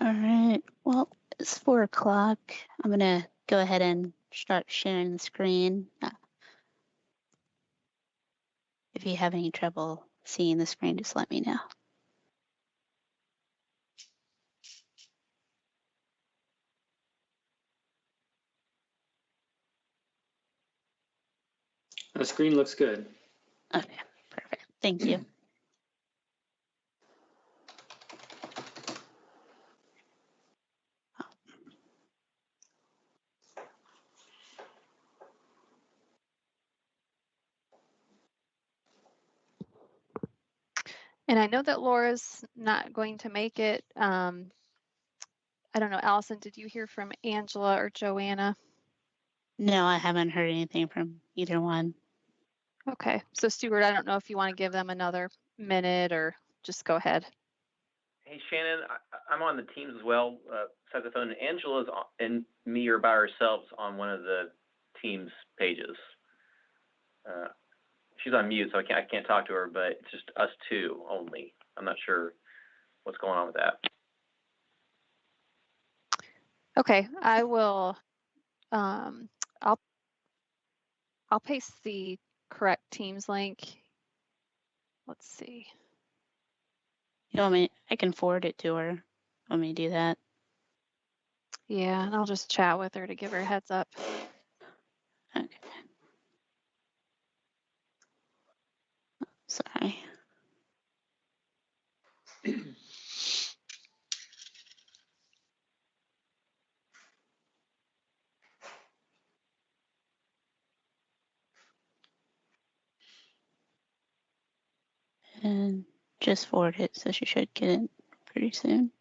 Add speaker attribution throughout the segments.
Speaker 1: All right, well, it's 4 o'clock. I'm gonna go ahead and start sharing the screen. If you have any trouble seeing the screen, just let me know.
Speaker 2: The screen looks good.
Speaker 1: Okay, perfect. Thank you.
Speaker 3: And I know that Laura's not going to make it. I don't know, Allison, did you hear from Angela or Joanna?
Speaker 1: No, I haven't heard anything from either one.
Speaker 3: Okay, so Stuart, I don't know if you want to give them another minute or just go ahead.
Speaker 4: Hey, Shannon, I'm on the teams as well. Besides the phone, Angela's and me are by ourselves on one of the teams pages. She's on mute, so I can't talk to her, but it's just us two only. I'm not sure what's going on with that.
Speaker 3: Okay, I will. I'll paste the correct Teams link. Let's see.
Speaker 1: You want me? I can forward it to her. Want me to do that?
Speaker 3: Yeah, and I'll just chat with her to give her a heads up.
Speaker 1: Okay. Sorry. And just forward it, so she should get it pretty soon.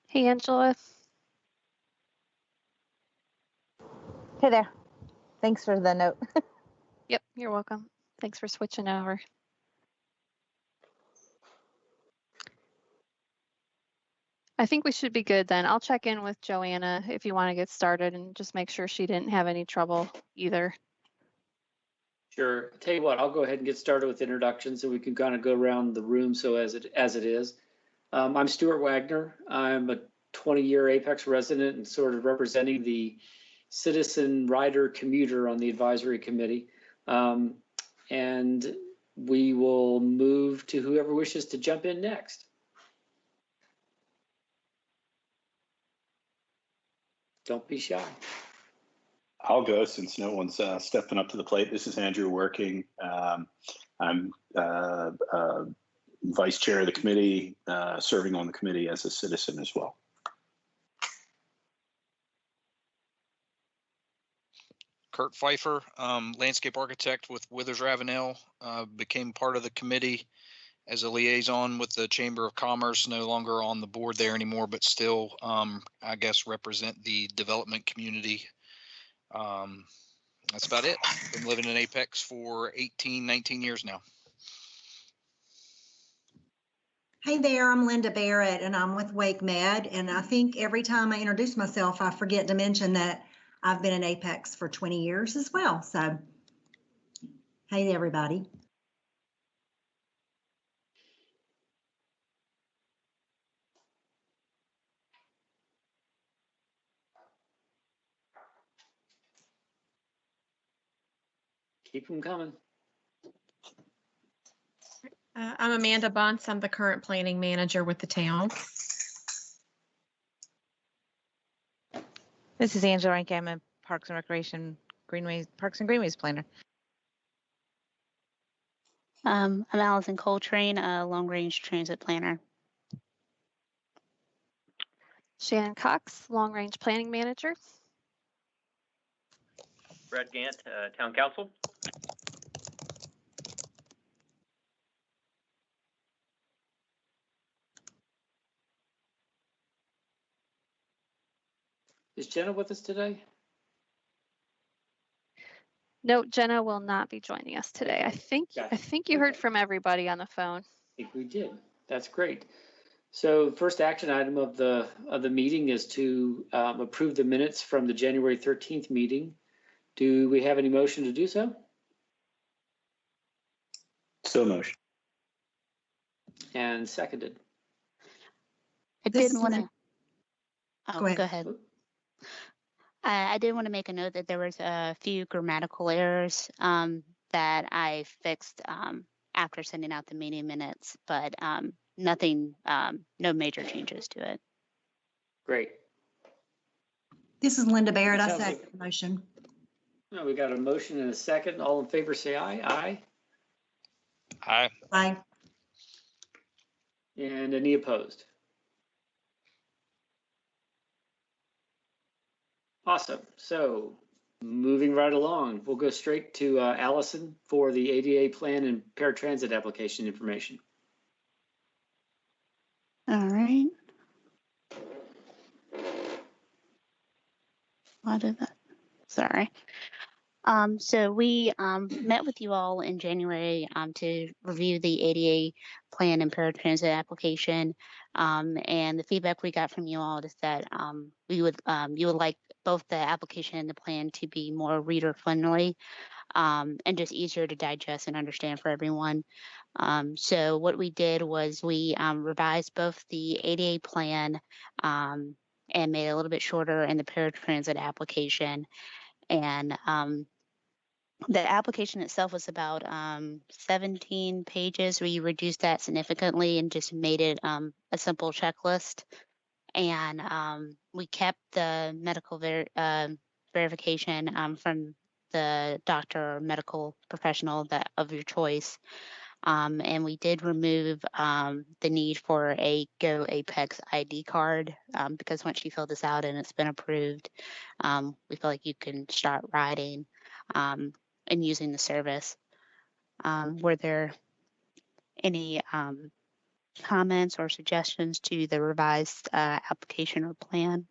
Speaker 3: Hey, Angela.
Speaker 5: Hey there. Thanks for the note.
Speaker 3: Yep, you're welcome. Thanks for switching over. I think we should be good then. I'll check in with Joanna if you want to get started and just make sure she didn't have any trouble either.
Speaker 2: Sure. Tell you what, I'll go ahead and get started with introductions so we can kind of go around the room so as it is. I'm Stuart Wagner. I'm a 20-year Apex resident and sort of representing the citizen rider commuter on the advisory committee. And we will move to whoever wishes to jump in next. Don't be shy.
Speaker 6: I'll go since no one's stepping up to the plate. This is Andrew Working. I'm vice chair of the committee, serving on the committee as a citizen as well.
Speaker 7: Kurt Pfeiffer, landscape architect with Withers Ravenel, became part of the committee as a liaison with the Chamber of Commerce, no longer on the board there anymore, but still, I guess, represent the development community. That's about it. Been living in Apex for 18, 19 years now.
Speaker 8: Hey there, I'm Linda Barrett and I'm with Wake Med. And I think every time I introduce myself, I forget to mention that I've been in Apex for 20 years as well. So Hey, everybody.
Speaker 2: Keep them coming.
Speaker 9: I'm Amanda Bunce. I'm the current planning manager with the town.
Speaker 5: This is Angela Rank. I'm a Parks and Recreation Parks and Greenways planner.
Speaker 1: I'm Allison Coltrane, a long-range transit planner.
Speaker 3: Shannon Cox, Long Range Planning Manager.
Speaker 4: Brad Gant, Town Council.
Speaker 2: Is Jenna with us today?
Speaker 3: No, Jenna will not be joining us today. I think you heard from everybody on the phone.
Speaker 2: I think we did. That's great. So first action item of the meeting is to approve the minutes from the January 13th meeting. Do we have any motion to do so?
Speaker 6: So motion.
Speaker 2: And seconded.
Speaker 1: I
Speaker 8: This
Speaker 1: did
Speaker 8: is
Speaker 1: want
Speaker 8: Lynn.
Speaker 1: to. Oh,
Speaker 8: Go ahead.
Speaker 1: go ahead. I did want to make a note that there was a few grammatical errors that I fixed after sending out the meeting minutes, but nothing, no major changes to it.
Speaker 2: Great.
Speaker 8: This is Linda Barrett. I
Speaker 2: Sounds
Speaker 8: second
Speaker 2: like-
Speaker 8: the motion.
Speaker 2: Well, we got a motion and a second. All in favor, say aye. Aye.
Speaker 7: Aye.
Speaker 8: Aye.
Speaker 2: And any opposed? Awesome. So moving right along, we'll go straight to Allison for the ADA plan and paratransit application information.
Speaker 1: All right. Why did that? Sorry. So we met with you all in January to review the ADA plan and paratransit application. And the feedback we got from you all is that you would like both the application and the plan to be more reader friendly and just easier to digest and understand for everyone. So what we did was we revised both the ADA plan and made it a little bit shorter in the paratransit application. And the application itself was about 17 pages. We reduced that significantly and just made it a simple checklist. And we kept the medical verification from the doctor or medical professional of your choice. And we did remove the need for a Go Apex ID card because once you fill this out and it's been approved, we feel like you can start riding and using the service. Were there any comments or suggestions to the revised application or plan?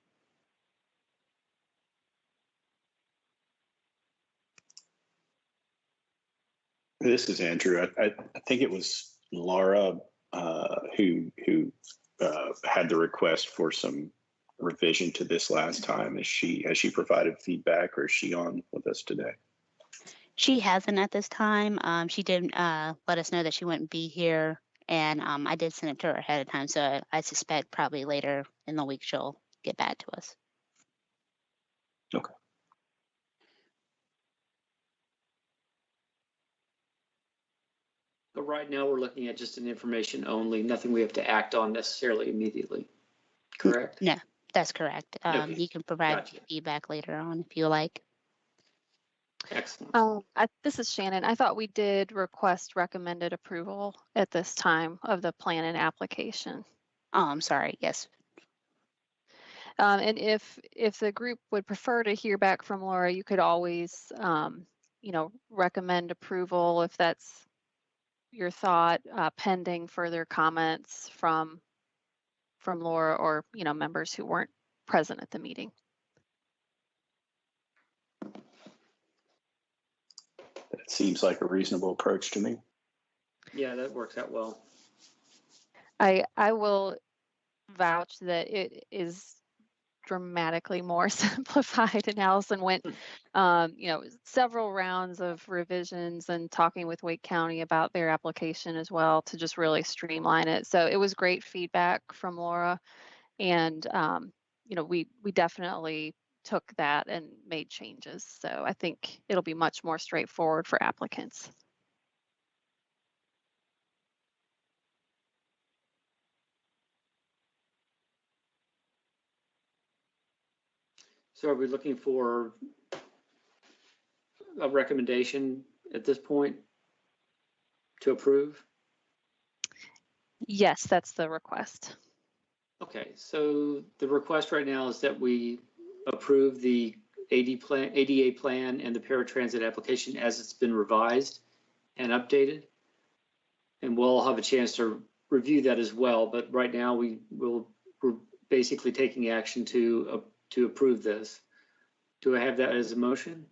Speaker 6: This is Andrew. I think it was Laura who had the request for some revision to this last time. Has she provided feedback, or is she on with us today?
Speaker 1: She hasn't at this time. She did let us know that she wouldn't be here, and I did send it to her ahead of time. So I suspect probably later in the week she'll get back to us.
Speaker 6: Okay.
Speaker 2: But right now we're looking at just an information only, nothing we have to act on necessarily immediately. Correct?
Speaker 1: No, that's correct.
Speaker 2: Okay.
Speaker 1: You can provide
Speaker 2: Gotcha.
Speaker 1: feedback later on if you like.
Speaker 2: Excellent.
Speaker 3: This is Shannon. I thought we did request recommended approval at this time of the plan and application.
Speaker 1: Oh, I'm sorry. Yes.
Speaker 3: And if the group would prefer to hear back from Laura, you could always, recommend approval if that's your thought, pending further comments from Laura or, members who weren't present at the meeting.
Speaker 6: That seems like a reasonable approach to me.
Speaker 2: Yeah, that works out well.
Speaker 3: I will vouch that it is dramatically more simplified, and Allison went, several rounds of revisions and talking with Wake County about their application as well to just really streamline it. So it was great feedback from Laura, and we definitely took that and made changes. So I think it'll be much more straightforward for applicants.
Speaker 2: So are we looking for a recommendation at this point to approve?
Speaker 3: Yes, that's the request.
Speaker 2: Okay, so the request right now is that we approve the ADA plan and the paratransit application as it's been revised and updated. And we'll have a chance to review that as well. But right now we're basically taking action to approve this. Do I have that as a motion?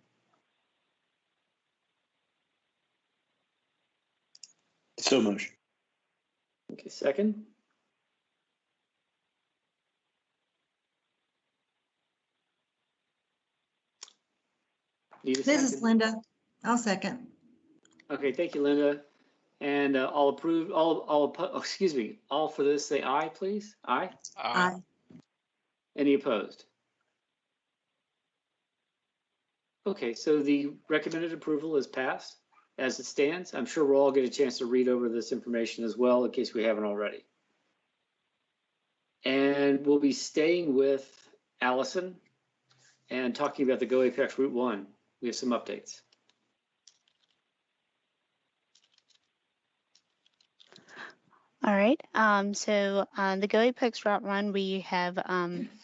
Speaker 6: So motion.
Speaker 2: Okay, second. Need a
Speaker 8: This is
Speaker 2: second?
Speaker 8: Linda. I'll second.
Speaker 2: Okay, thank you, Linda. And all approve, all for this, say aye, please. Aye.
Speaker 8: Aye.
Speaker 2: Any opposed? Okay, so the recommended approval is passed as it stands. I'm sure we'll all get a chance to read over this information as well in case we haven't already. And we'll be staying with Allison and talking about the Go Apex Route 1. We have some updates.
Speaker 1: All right. So on the Go Apex Route 1, we have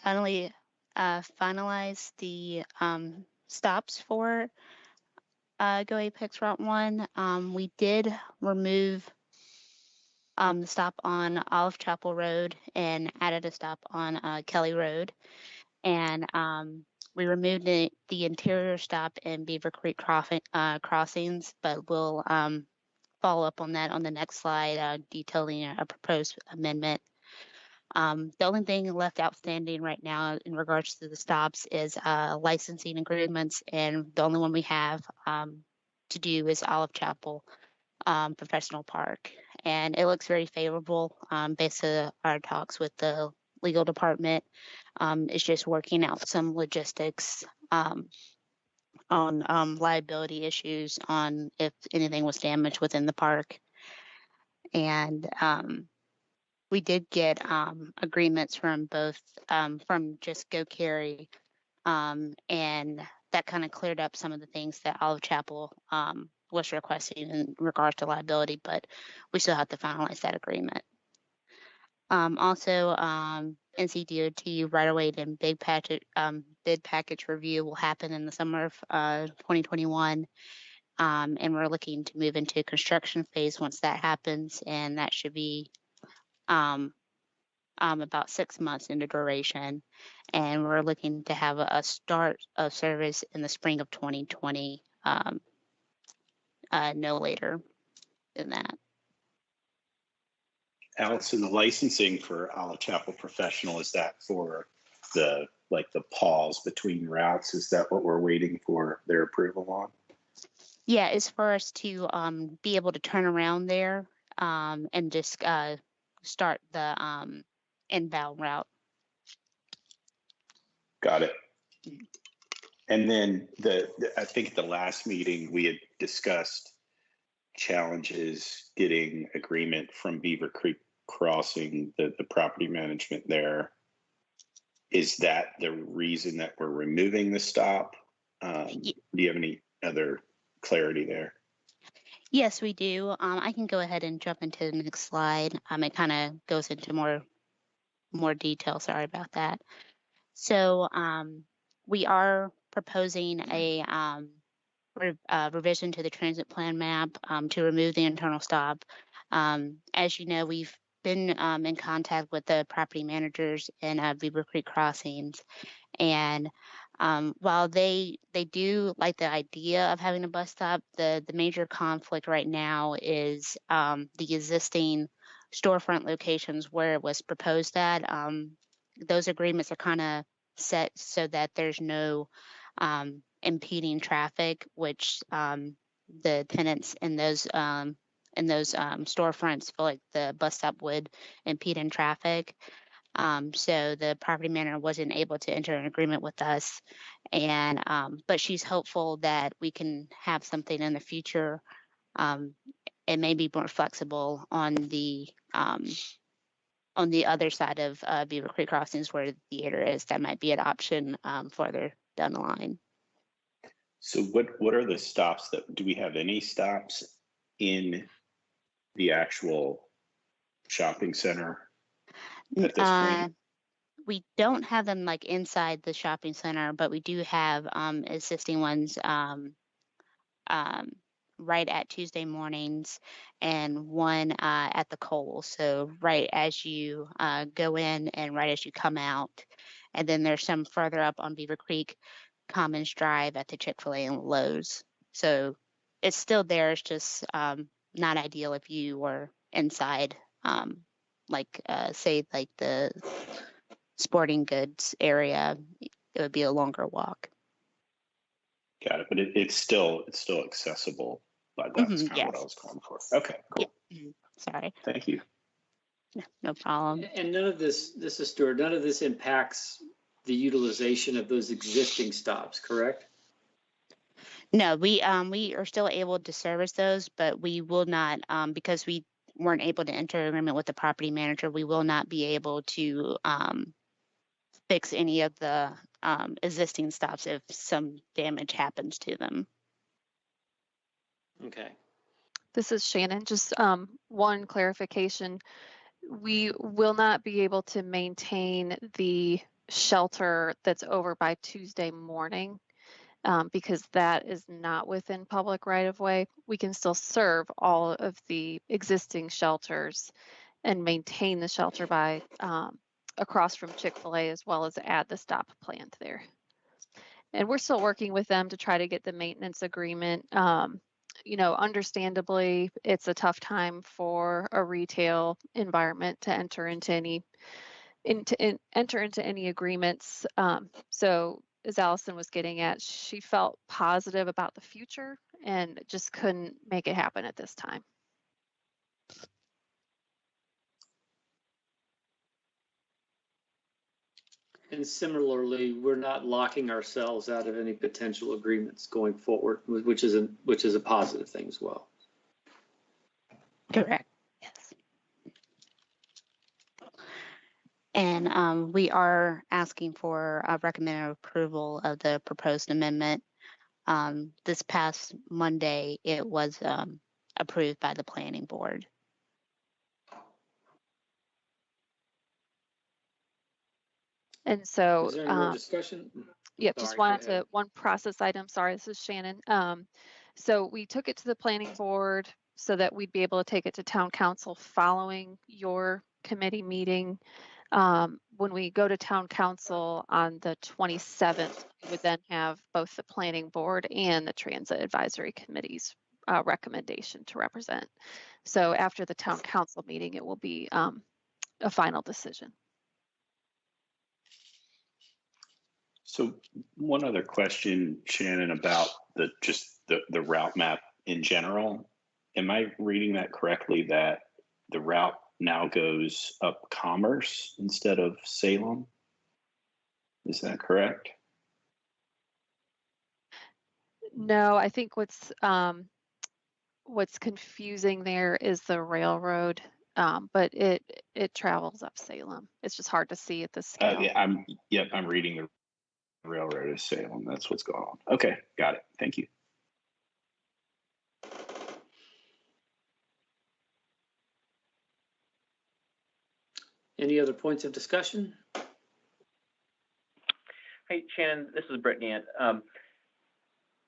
Speaker 1: finally finalized the stops for Go Apex Route 1. We did remove the stop on Olive Chapel Road and added a stop on Kelly Road. And we removed the interior stop in Beaver Creek crossings, but we'll follow up on that on the next slide, detailing a proposed amendment. The only thing left outstanding right now in regards to the stops is licensing agreements, and the only one we have to do is Olive Chapel Professional Park. And it looks very favorable based on our talks with the legal department. It's just working out some logistics on liability issues on if anything was damaged within the park. And we did get agreements from both from just Go Carry, and that kind of cleared up some of the things that Olive Chapel was requesting in regards to liability, but we still have to finalize that agreement. Also, NCDOT right-of-way and bid package review will happen in the summer of 2021. And we're looking to move into construction phase once that happens, and that should be about 6 months into duration. And we're looking to have a start of service in the spring of 2020, no later than that.
Speaker 6: Allison, the licensing for Olive Chapel Professional, is that for the pause between routes? Is that what we're waiting for their approval on?
Speaker 1: Yeah, it's for us to be able to turn around there and just start the inbound route.
Speaker 6: Got it. And then I think at the last meeting we had discussed challenges getting agreement from Beaver Creek Crossing, the property management there. Is that the reason that we're removing the stop? Do you have any other clarity there?
Speaker 1: Yes, we do. I can go ahead and jump into the next slide. It kind of goes into more detail. Sorry about that. So we are proposing a revision to the transit plan map to remove the internal stop. As you know, we've been in contact with the property managers in Beaver Creek Crossings, and while they do like the idea of having a bus stop, the major conflict right now is the existing storefront locations where it was proposed at. Those agreements are kind of set so that there's no impeding traffic, which the tenants in those storefronts feel like the bus stop would impede in traffic. So the property manager wasn't able to enter an agreement with us, and but she's hopeful that we can have something in the future, and maybe more flexible on the other side of Beaver Creek Crossings where the theater is. That might be an option further down the line.
Speaker 6: So what are the stops do we have any stops in the actual shopping center at this point?
Speaker 1: We don't have them like inside the shopping center, but we do have existing ones right at Tuesday mornings and one at the Kohl's. So right as you go in and right as you come out. And then there's some further up on Beaver Creek Commons Drive at the Chick-fil-A and Lowe's. So it's still there. It's just not ideal if you were inside, say like the sporting goods area. It would be a longer walk.
Speaker 6: Got it, but it's still accessible. But that's kind of what I was calling for. Okay, cool.
Speaker 1: Yeah. Sorry.
Speaker 6: Thank you.
Speaker 1: No problem.
Speaker 2: And none of this is Stuart, none of this impacts the utilization of those existing stops, correct?
Speaker 1: No, we are still able to service those, but we will not, because we weren't able to enter an agreement with the property manager, we will not be able to fix any of the existing stops if some damage happens to them.
Speaker 2: Okay.
Speaker 3: This is Shannon. Just one clarification. We will not be able to maintain the shelter that's over by Tuesday morning because that is not within public right of way. We can still serve all of the existing shelters and maintain the shelter by across from Chick-fil-A, as well as add the stop plant there. And we're still working with them to try to get the maintenance agreement. You know, understandably, it's a tough time for a retail environment to enter into any agreements. So as Allison was getting at, she felt positive about the future and just couldn't make it happen at this time.
Speaker 2: And similarly, we're not locking ourselves out of any potential agreements going forward, which is a positive thing as well.
Speaker 1: Correct. Yes. And we are asking for a recommended approval of the proposed amendment. This past Monday, it was approved by the planning board.
Speaker 3: And so,
Speaker 2: is there any more discussion?
Speaker 3: Yep,
Speaker 2: Sorry,
Speaker 3: just wanted
Speaker 2: go ahead.
Speaker 3: to, one process item, sorry, this is Shannon. So we took it to the planning board so that we'd be able to take it to town council following your committee meeting. When we go to town council on the 27th, we would then have both the planning board and the transit advisory committee's recommendation to represent. So after the town council meeting, it will be a final decision.
Speaker 6: So one other question, Shannon, about the route map in general. Am I reading that correctly that the route now goes up Commerce instead of Salem? Is that correct?
Speaker 3: No, I think what's confusing there is the railroad, but it travels up Salem. It's just hard to see at this scale.
Speaker 6: Yeah, I'm reading the railroad as Salem. That's what's going on. Okay, got it. Thank you.
Speaker 2: Any other points of discussion?
Speaker 4: Hey, Shannon, this is Brett Gant. I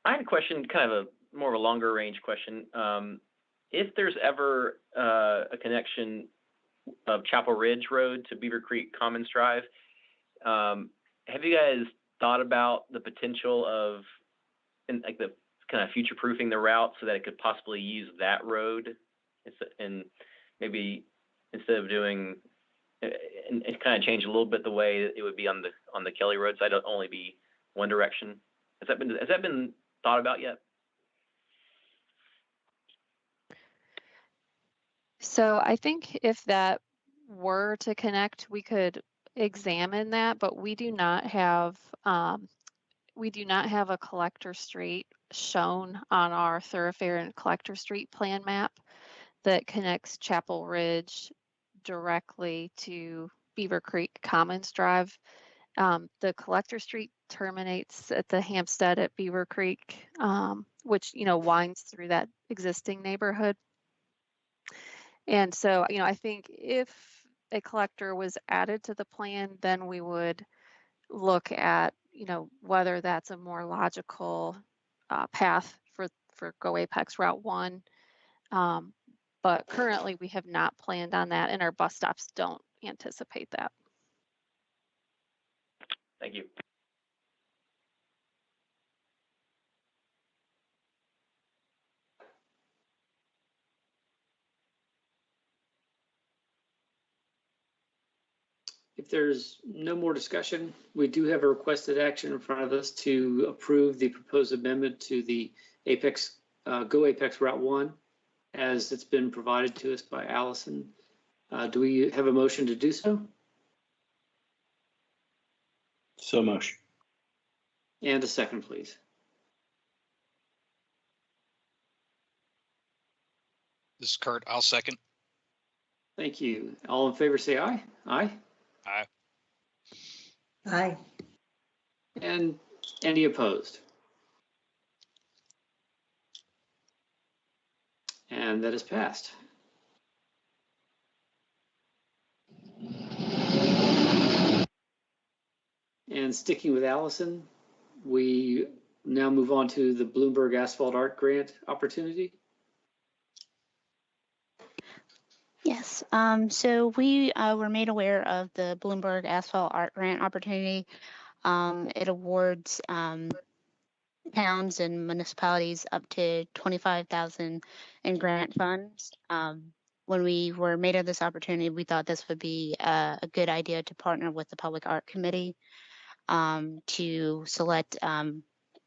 Speaker 4: had a question, kind of a more of a longer range question. If there's ever a connection of Chapel Ridge Road to Beaver Creek Commons Drive, have you guys thought about the potential of like the kind of future proofing the route so that it could possibly use that road and maybe instead of doing, and kind of change a little bit the way it would be on the Kelly Road side, it'll only be one direction. Has that been thought about yet?
Speaker 3: So I think if that were to connect, we could examine that, but we do not have a collector street shown on our thoroughfare and collector street plan map that connects Chapel Ridge directly to Beaver Creek Commons Drive. The collector street terminates at the Hampstead at Beaver Creek, which, winds through that existing neighborhood. And so, I think if a collector was added to the plan, then we would look at, whether that's a more logical path for Go Apex Route 1. But currently we have not planned on that, and our bus stops don't anticipate that.
Speaker 4: Thank you.
Speaker 2: If there's no more discussion, we do have a requested action in front of us to approve the proposed amendment to the Go Apex Route 1 as it's been provided to us by Allison. Do we have a motion to do so?
Speaker 6: So motion.
Speaker 2: And a second, please.
Speaker 7: This is Kurt. I'll second.
Speaker 2: Thank you. All in favor, say aye. Aye.
Speaker 7: Aye.
Speaker 8: Aye.
Speaker 2: And any opposed? And that is passed. And sticking with Allison, we now move on to the Bloomberg Asphalt Art Grant opportunity.
Speaker 1: Yes, so we were made aware of the Bloomberg Asphalt Art Grant opportunity. It awards towns and municipalities up to $25,000 in grant funds. When we were made of this opportunity, we thought this would be a good idea to partner with the Public Art Committee to select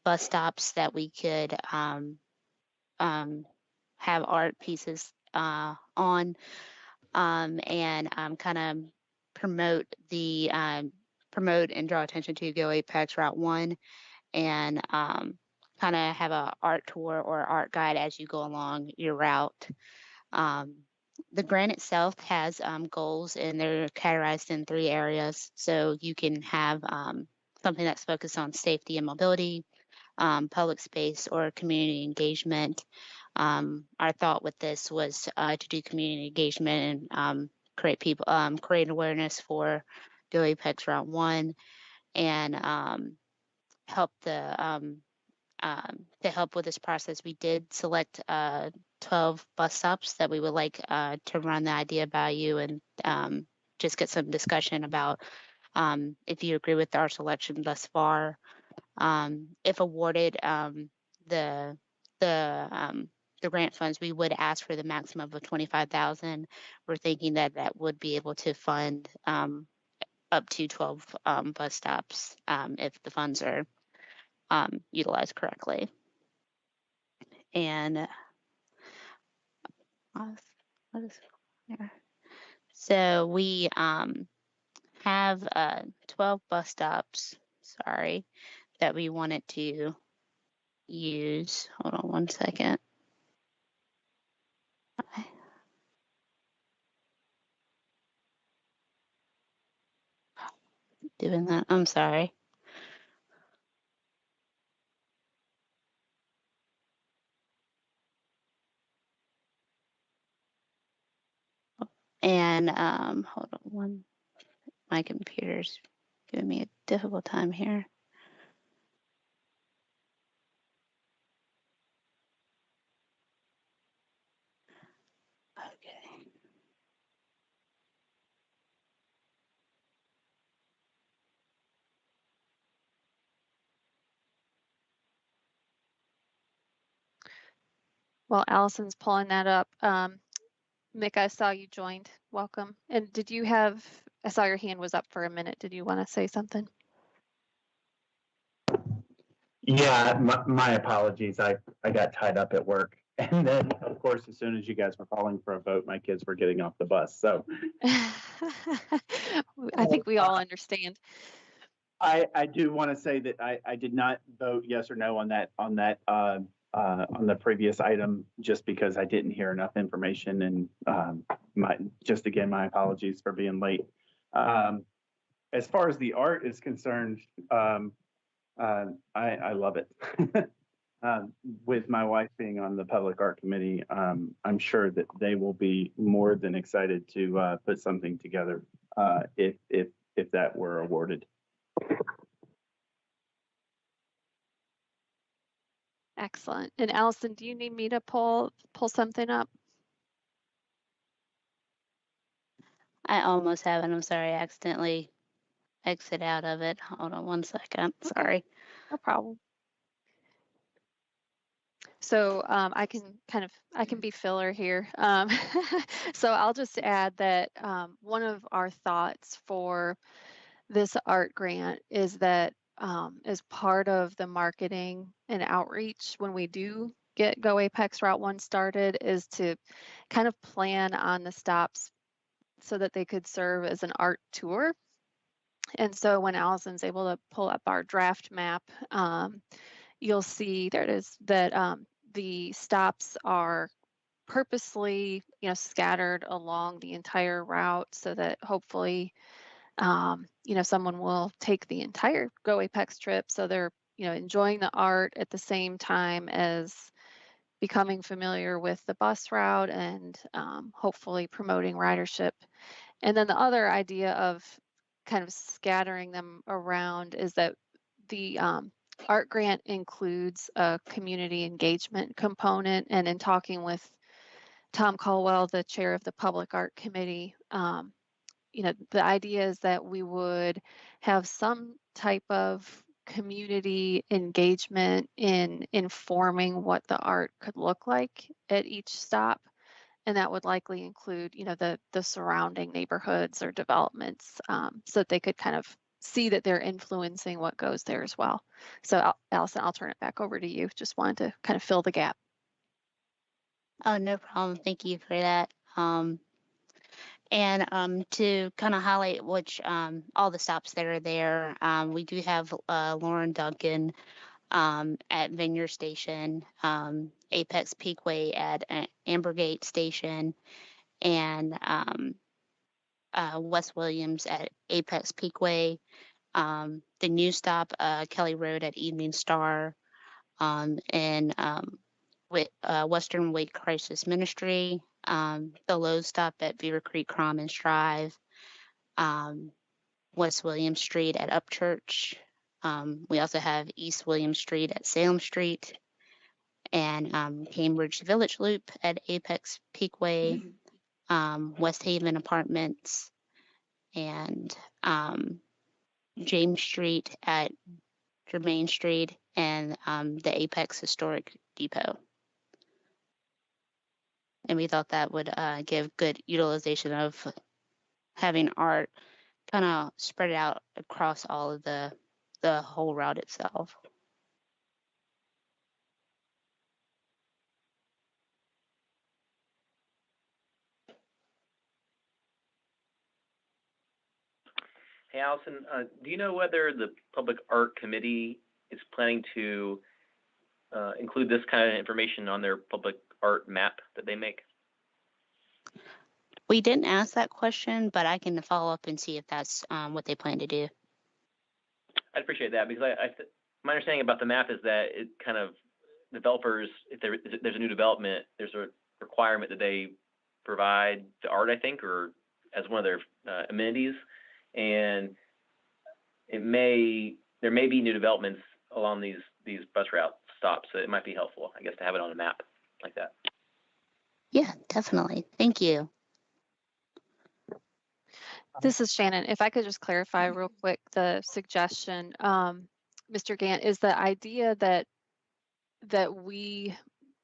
Speaker 1: bus stops that we could have art pieces on. And kind of promote and draw attention to Go Apex Route 1, and kind of have a art tour or art guide as you go along your route. The grant itself has goals, and they're categorized in 3 areas. So you can have something that's focused on safety and mobility, public space, or community engagement. Our thought with this was to do community engagement and create awareness for Go Apex Route 1, and help to help with this process. We did select 12 bus stops that we would like to run the idea by you, and just get some discussion about if you agree with our selection thus far. If awarded the grant funds, we would ask for the maximum of $25,000. We're thinking that would be able to fund up to 12 bus stops if the funds are utilized correctly. And what is here? So we have 12 bus stops. Sorry, that we wanted to use. Hold on one second. Doing that. I'm sorry. And hold on one. My computer's giving me a difficult time here. Okay.
Speaker 3: Well, Allison's pulling that up. Mick, I saw you joined. Welcome. And did you have I saw your hand was up for a minute. Did you want to say something?
Speaker 10: Yeah, my apologies. I got tied up at work. And then, of course, as soon as you guys were calling for a vote, my kids were getting off the bus. So
Speaker 3: I think we all understand.
Speaker 10: I do want to say that I did not vote yes or no on the previous item, just because I didn't hear enough information, and my apologies for being late. As far as the art is concerned, I love it. With my wife being on the public art committee, I'm sure that they will be more than excited to put something together if that were awarded.
Speaker 3: Excellent. And Allison, do you need me to pull something up?
Speaker 1: I almost have it. I'm sorry, I accidentally exit out of it. Hold on one second. Sorry.
Speaker 3: No problem. So I can be filler here. So I'll just add that one of our thoughts for this art grant is that as part of the marketing and outreach, when we do get Go Apex Route 1 started, is to kind of plan on the stops so that they could serve as an art tour. And so when Allison's able to pull up our draft map, you'll see there it is, that the stops are purposely, scattered along the entire route so that hopefully, someone will take the entire Go Apex trip. So they're, enjoying the art at the same time as becoming familiar with the bus route and hopefully promoting ridership. And then the other idea of kind of scattering them around is that the art grant includes a community engagement component. And in talking with Tom Caldwell, the chair of the Public Art Committee, the idea is that we would have some type of community engagement in informing what the art could look like at each stop. And that would likely include, the surrounding neighborhoods or developments, so that they could kind of see that they're influencing what goes there as well. So Allison, I'll turn it back over to you. Just wanted to kind of fill the gap.
Speaker 1: Oh, no problem. Thank you for that. And to kind of highlight which all the stops that are there, we do have Lauren Duncan at Vineyard Station, Apex Peakway at Ambergate Station, and West Williams at Apex Peakway. The new stop, Kelly Road at Evening Star, and Western Wake Crisis Ministry, the Lowe's stop at Beaver Creek Commons Drive, West William Street at Upchurch. We also have East William Street at Salem Street, and Cambridge Village Loop at Apex Peakway, West Haven Apartments, and James Street at Germain Street, and the Apex Historic Depot. And we thought that would give good utilization of having art kind of spread out across all of the whole route itself.
Speaker 4: Hey, Allison, do you know whether the Public Art Committee is planning to include this kind of information on their public art map that they make?
Speaker 1: We didn't ask that question, but I can follow up and see if that's what they plan to do.
Speaker 4: I'd appreciate that, because my understanding about the map is that it kind of developers, if there's a new development, there's a requirement that they provide the art, I think, or as one of their amenities. And there may be new developments along these bus route stops, so it might be helpful, I guess, to have it on a map like that.
Speaker 1: Yeah, definitely. Thank you.
Speaker 3: This is Shannon. If I could just clarify real quick, the suggestion, Mr. Gant, is the idea that we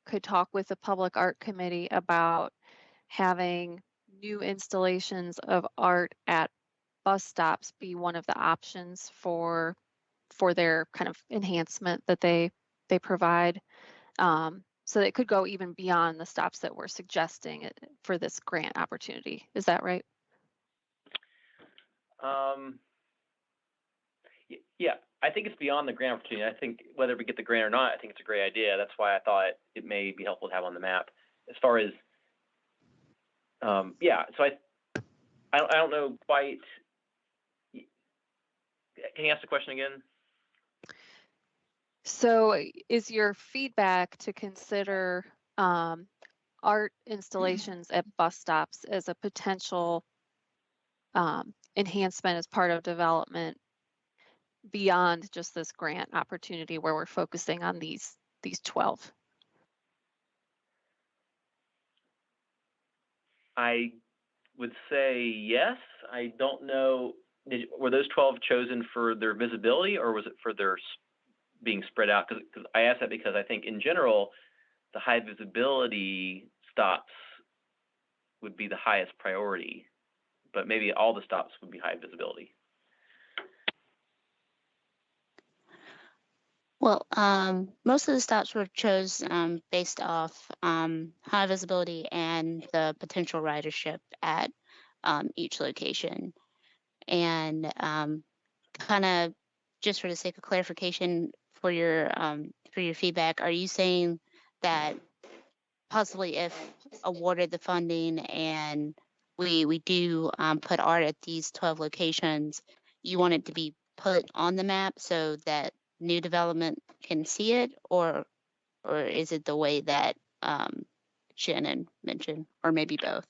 Speaker 3: could talk with the Public Art Committee about having new installations of art at bus stops be one of the options for their kind of enhancement that they provide. So it could go even beyond the stops that we're suggesting for this grant opportunity. Is that right?
Speaker 4: Yeah, I think it's beyond the grant opportunity. I think whether we get the grant or not, I think it's a great idea. That's why I thought it may be helpful to have on the map. As far as, yeah, so I don't know quite. Can you ask the question again?
Speaker 3: So is your feedback to consider art installations at bus stops as a potential enhancement as part of development beyond just this grant opportunity where we're focusing on these 12?
Speaker 4: I would say yes. I don't know. Were those 12 chosen for their visibility, or was it for their being spread out? Because I asked that because I think in general, the high visibility stops would be the highest priority, but maybe all the stops would be high visibility.
Speaker 1: Well, most of the stops were chosen based off high visibility and the potential ridership at each location. And kind of just for the sake of clarification for your feedback, are you saying that possibly if awarded the funding and we do put art at these 12 locations, you want it to be put on the map so that new development can see it, or is it the way that Shannon mentioned, or maybe both?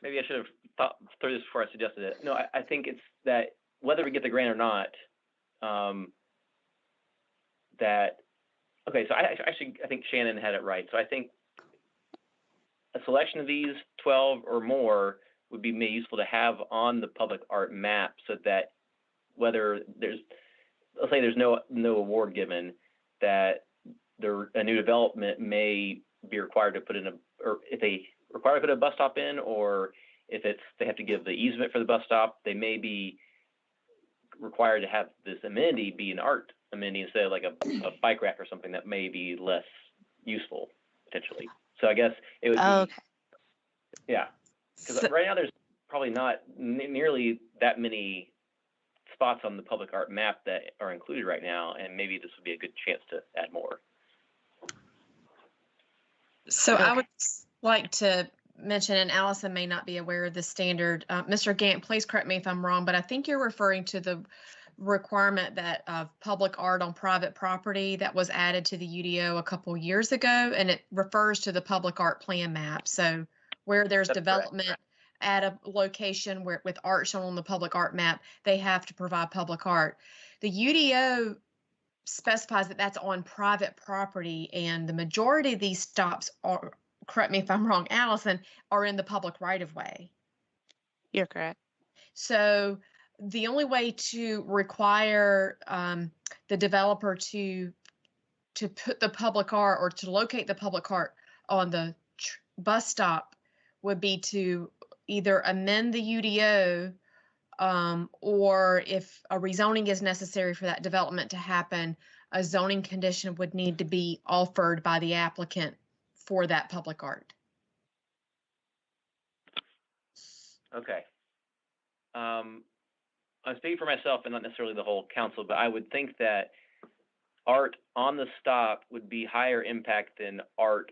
Speaker 4: Maybe I should have thought through this before I suggested it. No, I think it's that whether we get the grant or not, okay, so I think Shannon had it right. So I think a selection of these 12 or more would be useful to have on the public art map, so that whether let's say there's no award given, that a new development may be required to put in or if they require to put a bus stop in, or if they have to give the easement for the bus stop, they may be required to have this amenity be an art amenity instead of like a bike rack or something that may be less useful potentially. So I guess it would be,
Speaker 1: okay.
Speaker 4: Yeah, because right now there's probably not nearly that many spots on the public art map that are included right now, and maybe this would be a good chance to add more.
Speaker 9: So I would like to mention, and Allison may not be aware of the standard. Mr. Gant, please correct me if I'm wrong, but I think you're referring to the requirement that of public art on private property that was added to the UDO a couple years ago, and it refers to the public art plan map. So where there's development at a location with art shown on the public art map, they have to provide public art. The UDO specifies that that's on private property, and the majority of these stops are, correct me if I'm wrong, Allison, are in the public right-of-way.
Speaker 1: You're correct.
Speaker 9: So the only way to require the developer to put the public art or to locate the public art on the bus stop would be to either amend the UDO, or if a rezoning is necessary for that development to happen, a zoning condition would need to be offered by the applicant for that public art.
Speaker 4: Okay. I'm speaking for myself and not necessarily the whole council, but I would think that art on the stop would be higher impact than art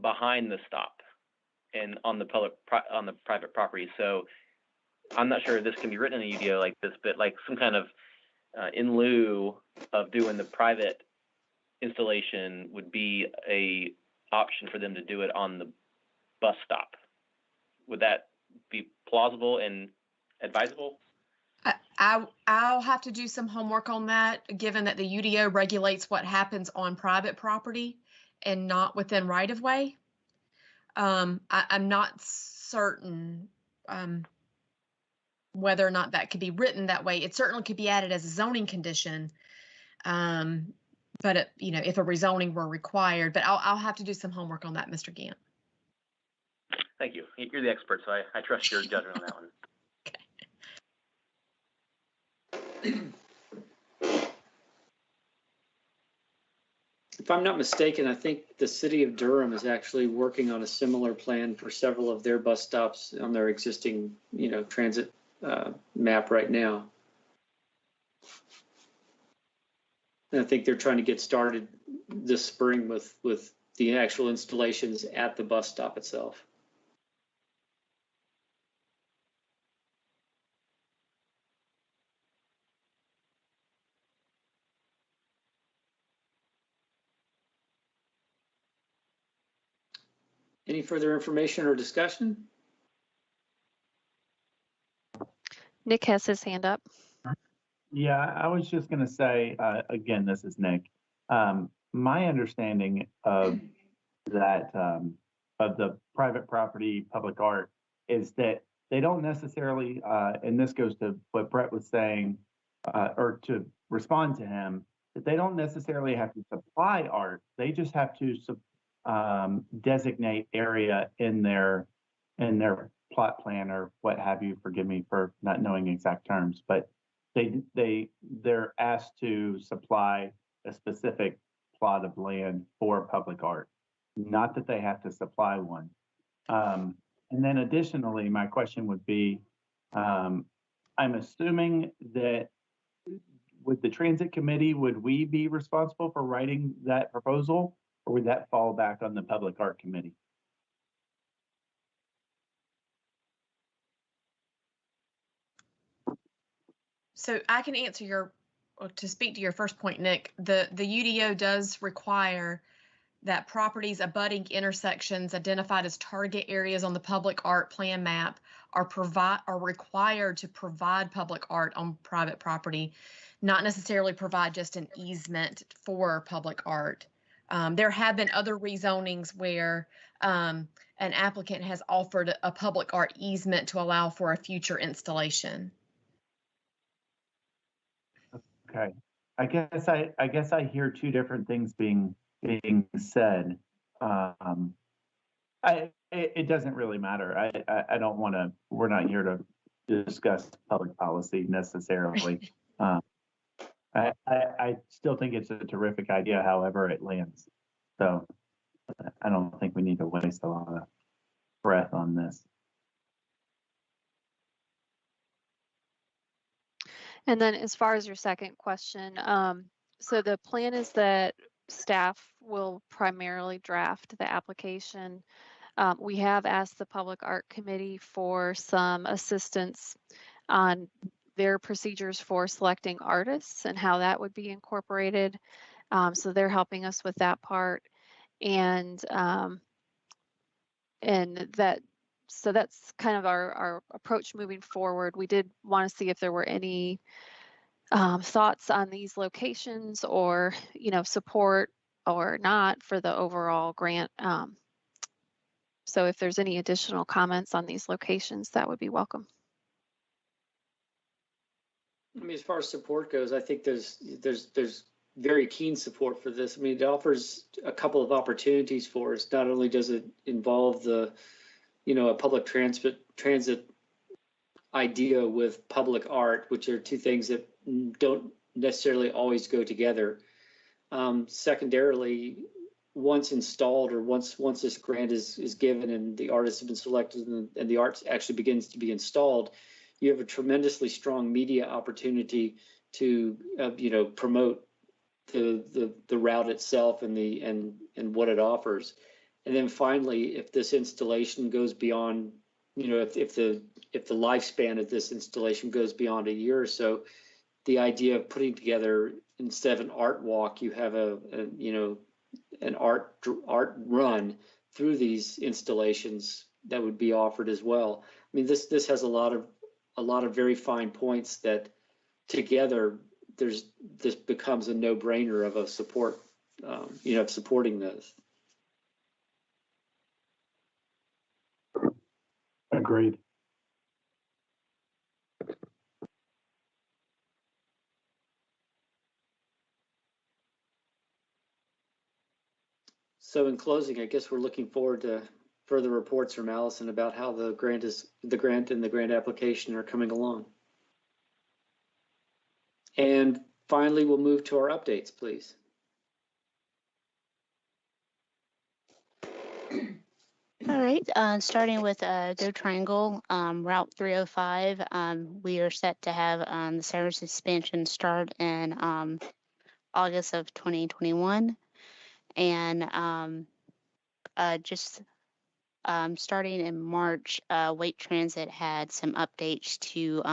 Speaker 4: behind the stop and on the private property. So I'm not sure if this can be written in a UDO like this, but like some kind of in lieu of doing the private installation would be a option for them to do it on the bus stop. Would that be plausible and advisable?
Speaker 9: I'll have to do some homework on that, given that the UDO regulates what happens on private property and not within right-of-way. I'm not certain whether or not that could be written that way. It certainly could be added as a zoning condition, but if a rezoning were required. But I'll have to do some homework on that, Mr. Gant.
Speaker 4: Thank you. You're the expert, so I trust your judgment on that one.
Speaker 2: If I'm not mistaken, I think the city of Durham is actually working on a similar plan for several of their bus stops on their existing, transit map right now. And I think they're trying to get started this spring with the actual installations at the bus stop itself. Any further information or discussion?
Speaker 3: Nick has his hand up.
Speaker 10: Yeah, I was just going to say, again, this is Nick. My understanding of that, of the private property, public art, is that they don't necessarily, and this goes to what Brett was saying, or to respond to him, that they don't necessarily have to supply art. They just have to designate area in their plot plan or what have you. Forgive me for not knowing exact terms, but they're asked to supply a specific plot of land for public art, not that they have to supply one. And then additionally, my question would be, I'm assuming that with the transit committee, would we be responsible for writing that proposal, or would that fall back on the public art committee?
Speaker 9: So I can answer to speak to your first point, Nick. The UDO does require that properties abutting intersections identified as target areas on the public art plan map are required to provide public art on private property, not necessarily provide just an easement for public art. There have been other rezonings where an applicant has offered a public art easement to allow for a future installation.
Speaker 10: Okay, I guess I hear two different things being said. It doesn't really matter. I don't want to. We're not here to discuss public policy necessarily. I still think it's a terrific idea, however it lands. So I don't think we need to waste a lot of breath on this.
Speaker 3: And then as far as your second question, so the plan is that staff will primarily draft the application. We have asked the Public Art Committee for some assistance on their procedures for selecting artists and how that would be incorporated. So they're helping us with that part. And so that's kind of our approach moving forward. We did want to see if there were any thoughts on these locations, or support or not for the overall grant. So if there's any additional comments on these locations, that would be welcome.
Speaker 2: I mean, as far as support goes, I think there's very keen support for this. I mean, it offers a couple of opportunities for us. Not only does it involve a public transit idea with public art, which are two things that don't necessarily always go together. Secondarily, once installed, or once this grant is given and the artists have been selected and the art actually begins to be installed, you have a tremendously strong media opportunity to promote the route itself and what it offers. And then finally, if this installation goes beyond, if the lifespan of this installation goes beyond a year or so, the idea of putting together, instead of an art walk, you have an art run through these installations that would be offered as well. I mean, this has a lot of very fine points that together this becomes a no-brainer of a support, of supporting this.
Speaker 10: Agreed.
Speaker 2: So in closing, I guess we're looking forward to further reports from Allison about how the grant and the grant application are coming along. And finally, we'll move to our updates, please.
Speaker 1: All right, starting with Go Triangle, Route 305, we are set to have the service expansion start in August of 2021. And just starting in March, Wake Transit had some updates to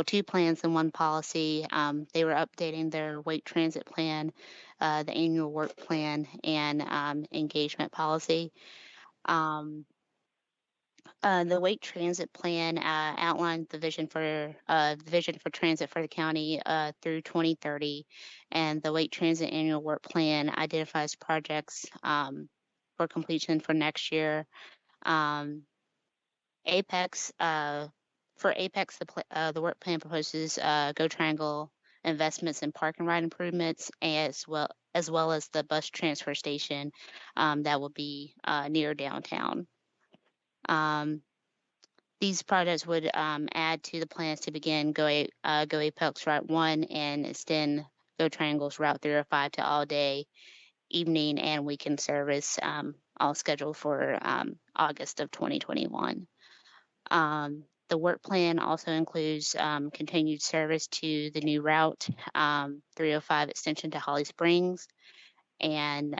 Speaker 1: two plans and one policy. They were updating their Wake Transit plan, the annual work plan, and engagement policy. The Wake Transit plan outlined the vision for transit for the county through 2030, and the Wake Transit annual work plan identifies projects for completion for next year. Apex for Apex, the work plan proposes Go Triangle investments in park and ride improvements, as well as the bus transfer station that will be near downtown. These projects would add to the plans to begin Go Apex Route 1 and extend Go Triangle's Route 305 to all day, evening, and weekend service, all scheduled for August of 2021. The work plan also includes continued service to the new route, 305 extension to Holly Springs, and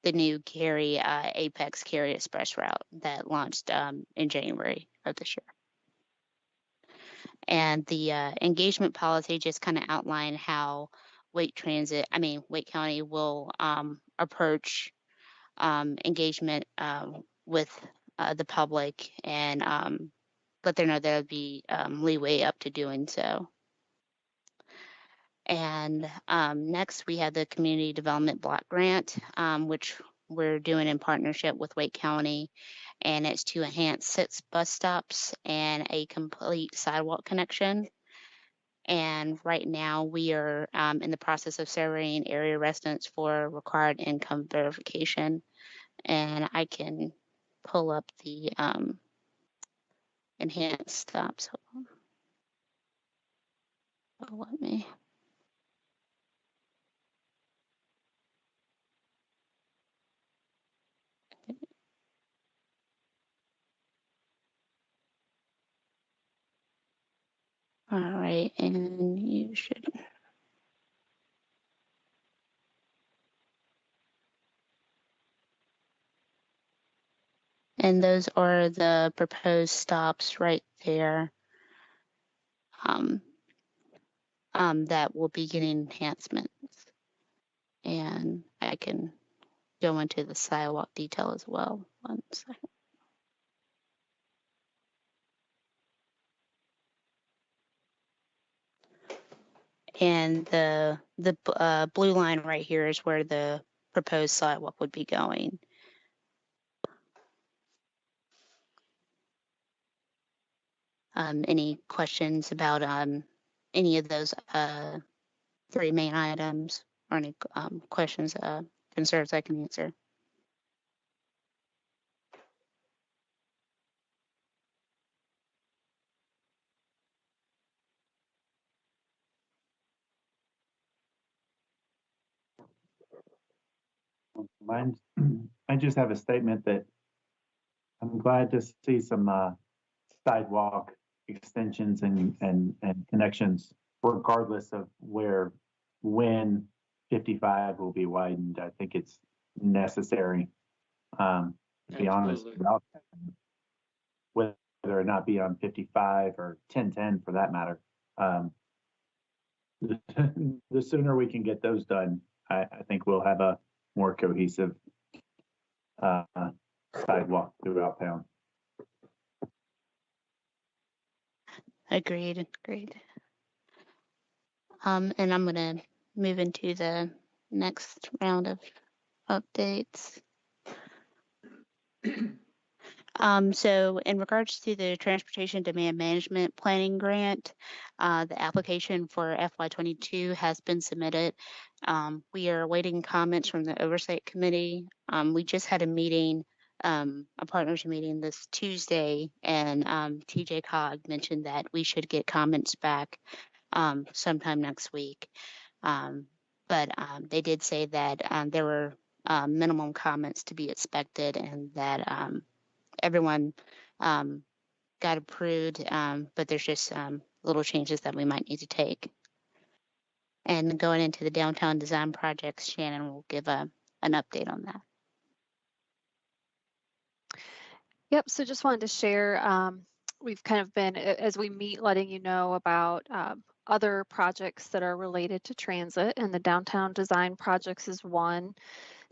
Speaker 1: the new Apex Cary Express route that launched in January of this year. And the engagement policy just kind of outlined how Wake County will approach engagement with the public and let them know there will be leeway up to doing so. And next, we have the Community Development Block Grant, which we're doing in partnership with Wake County, and it's to enhance 6 bus stops and a complete sidewalk connection. And right now, we are in the process of surveying area residents for required income verification. And I can pull up the enhanced stops. Let me. All right, and you should. And those are the proposed stops right there that will be getting enhancements. And I can go into the sidewalk detail as well. 1 second. And the blue line right here is where the proposed sidewalk would be going. Any questions about any of those 3 main items, or any questions, concerns I can answer?
Speaker 10: I just have a statement that I'm glad to see some sidewalk extensions and connections, regardless of when 55 will be widened. I think it's necessary. To be honest,
Speaker 2: Absolutely.
Speaker 10: whether or not be on 55 or 1010 for that matter. The sooner we can get those done, I think we'll have a more cohesive sidewalk throughout town.
Speaker 1: Agreed. And I'm gonna move into the next round of updates. So in regards to the Transportation Demand Management Planning Grant, the application for FY22 has been submitted. We are awaiting comments from the Oversight Committee. We just had a meeting, a partnership meeting this Tuesday, and TJ Cog mentioned that we should get comments back sometime next week. But they did say that there were minimum comments to be expected, and that everyone got approved, but there's just little changes that we might need to take. And going into the downtown design projects, Shannon will give an update on that.
Speaker 3: Yep, so just wanted to share, we've kind of been, as we meet, letting you know about other projects that are related to transit, and the downtown design projects is one.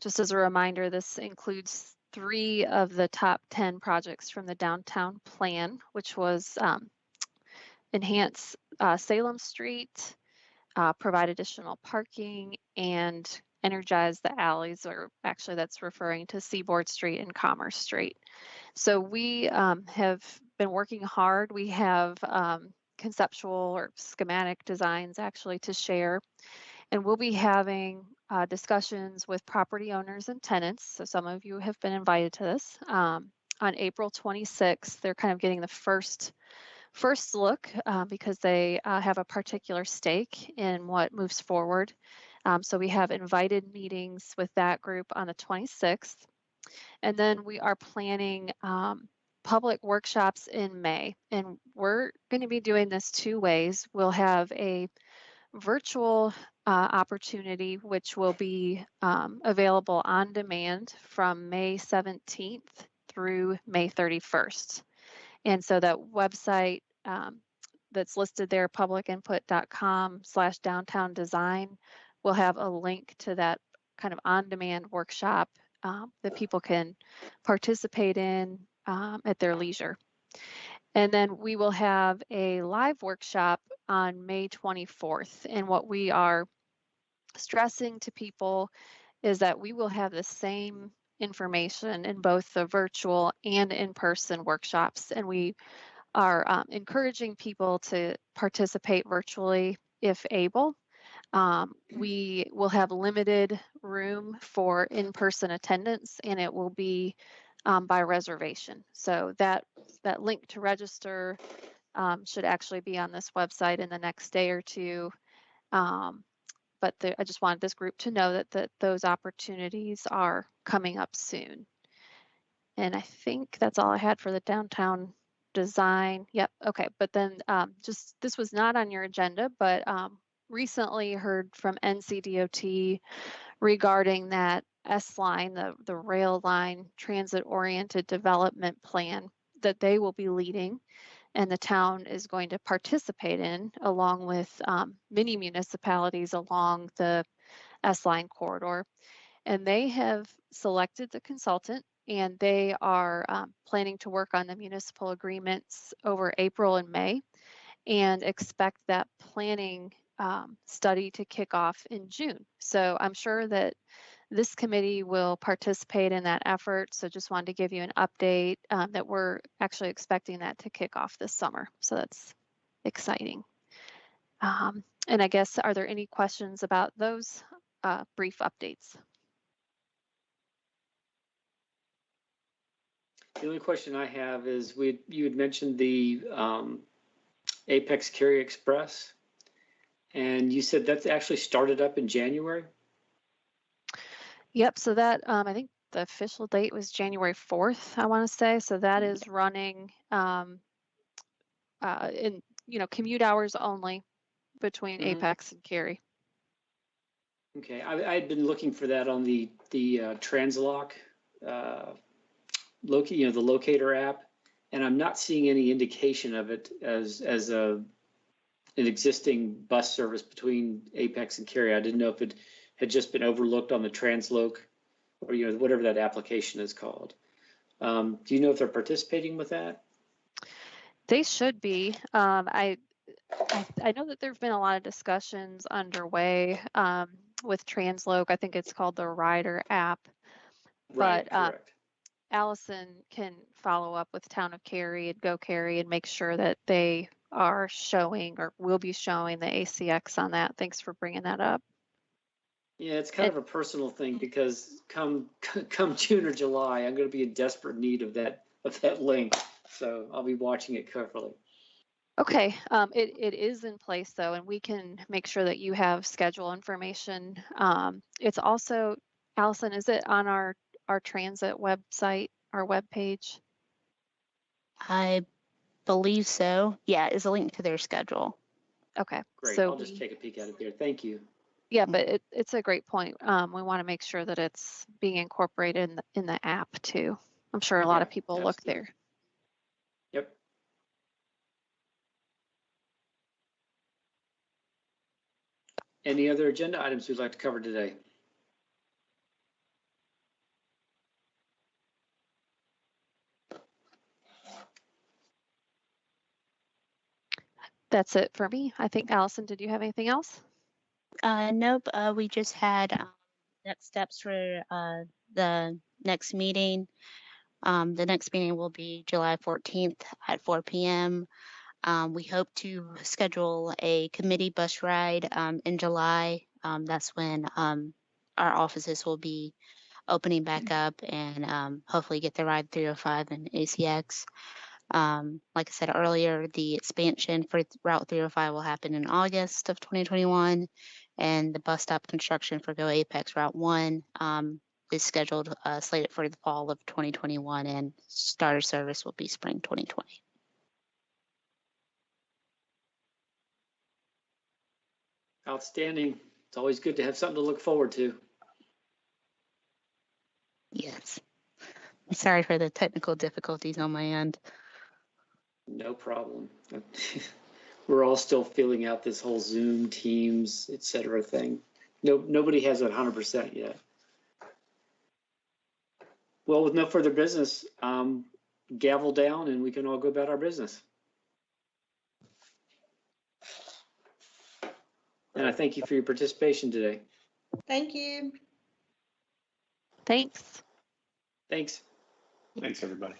Speaker 3: Just as a reminder, this includes 3 of the top 10 projects from the downtown plan, which was enhance Salem Street, provide additional parking, and energize the alleys, or actually that's referring to Seaboard Street and Commerce Street. So we have been working hard. We have conceptual or schematic designs actually to share, and we'll be having discussions with property owners and tenants. So some of you have been invited to this. On April 26th, they're kind of getting the first look because they have a particular stake in what moves forward. So we have invited meetings with that group on the 26th. And then we are planning public workshops in May. And we're going to be doing this 2 ways. We'll have a virtual opportunity, which will be available on demand from May 17th through May 31st. And so that website that's listed there, publicinput.com/downtown design, will have a link to that kind of on-demand workshop that people can participate in at their leisure. And then we will have a live workshop on May 24th. And what we are stressing to people is that we will have the same information in both the virtual and in-person workshops. And we are encouraging people to participate virtually if able. We will have limited room for in-person attendance, and it will be by reservation. So that link to register should actually be on this website in the next day or 2. But I just wanted this group to know that those opportunities are coming up soon. And I think that's all I had for the downtown design. Yep. Okay. But then this was not on your agenda, but recently heard from NCDOT regarding that S-line, the rail line transit-oriented development plan that they will be leading, and the town is going to participate in, along with many municipalities along the S-line corridor. And they have selected the consultant, and they are planning to work on the municipal agreements over April and May, and expect that planning study to kick off in June. So I'm sure that this committee will participate in that effort. So just wanted to give you an update that we're actually expecting that to kick off this summer. So that's exciting. And I guess, are there any questions about those brief updates?
Speaker 2: The only question I have is you had mentioned the Apex Carry Express, and you said that's actually started up in January?
Speaker 3: Yep, so that I think the official date was January 4th, I want to say. So that is running in commute hours only between Apex and Cary.
Speaker 2: Okay, I had been looking for that on the Translock the locator app, and I'm not seeing any indication of it as an existing bus service between Apex and Cary. I didn't know if it had just been overlooked on the Transloc, or whatever that application is called. Do you know if they're participating with that?
Speaker 3: They should be. I know that there've been a lot of discussions underway with Transloc. I think it's called the Rider app.
Speaker 2: Right,
Speaker 3: but
Speaker 2: correct.
Speaker 3: Allison can follow up with Town of Cary and Go Cary and make sure that they are showing, or will be showing, the ACX on that. Thanks for bringing that up.
Speaker 2: Yeah, it's kind of a personal thing, because come June or July, I'm going to be in desperate need of that link. So I'll be watching it carefully.
Speaker 3: Okay, it is in place though, and we can make sure that you have schedule information. It's also, Allison, is it on our transit website, our webpage?
Speaker 1: I believe so. Yeah, it's a link to their schedule.
Speaker 3: Okay,
Speaker 2: Great.
Speaker 3: so
Speaker 2: I'll just take a peek at it there. Thank you.
Speaker 3: yeah, but it's a great point. We want to make sure that it's being incorporated in the app too. I'm sure a lot of people look there.
Speaker 2: Yep. Any other agenda items we'd like to cover today?
Speaker 3: That's it for me. I think, Allison, did you have anything else?
Speaker 1: Nope. We just had next steps for the next meeting. The next meeting will be July 14th at 4 p.m. We hope to schedule a committee bus ride in July. That's when our offices will be opening back up and hopefully get the ride 305 and ACX. Like I said earlier, the expansion for Route 305 will happen in August of 2021, and the bus stop construction for Go Apex Route 1 is scheduled, slated for the fall of 2021, and starter service will be spring 2020.
Speaker 2: Outstanding. It's always good to have something to look forward to.
Speaker 1: Yes. Sorry for the technical difficulties on my end.
Speaker 2: No problem. We're all still filling out this whole Zoom, Teams, et cetera thing. Nobody has it 100% yet. Well, with no further business, gavel down and we can all go about our business. And I thank you for your participation today.
Speaker 8: Thank you.
Speaker 3: Thanks.
Speaker 2: Thanks.
Speaker 6: Thanks, everybody.